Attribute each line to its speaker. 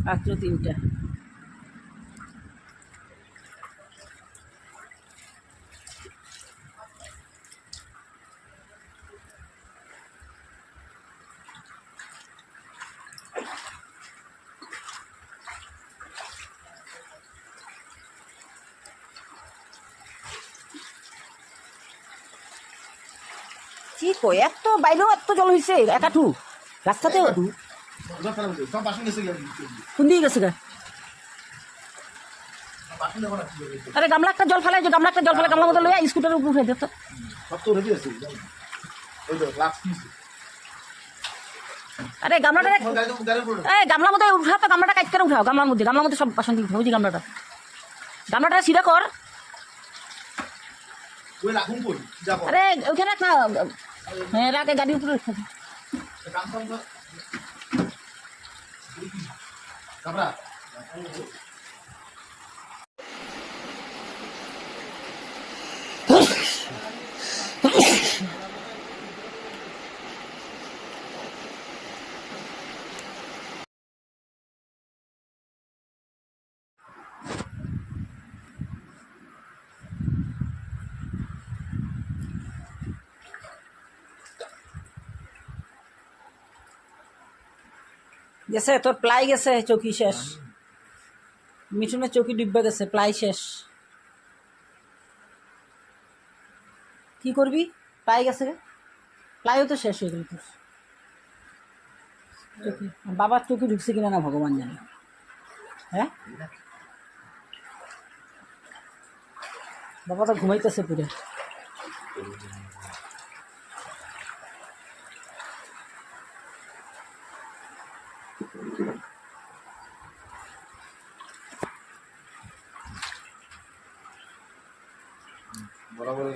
Speaker 1: মাত্র 3টা। কি কই এত বাইরেও এত জল হয়েছে একাঠু রাস্তাতেও কোন দিকে গেছে গা? আরে গামলা একটা জল ফেলাই যে গামলা একটা জল ফেলে গামলা মতো লইয়া স্কুটারের উপর উঠে দিত। আরে গামলাটা গামলার মধ্যে উঠাও তো, গামলাটা কাজ করে উঠাও, গামলার মধ্যে সব বাসন দিতে হবে। গামলাটা সিধা কর। আরে ওইখানে না, হ্যাঁ রাখে গাড়ির উপরে রেখে দে। গেছে তোর প্লাই গেছে, চৌকি শেষ। মিঠুনের চৌকি ডিব্বা গেছে, প্লাই শেষ। কি করবি? প্লাই গেছে, প্লাইও তো শেষ হয়ে গেল তোর। চৌকি বাবার চৌকি ঢুকছে কিনা না ভগবান জানে। হ্যাঁ বাবা তো ঘুমাইতেছে পুরে।
Speaker 2: বরাবর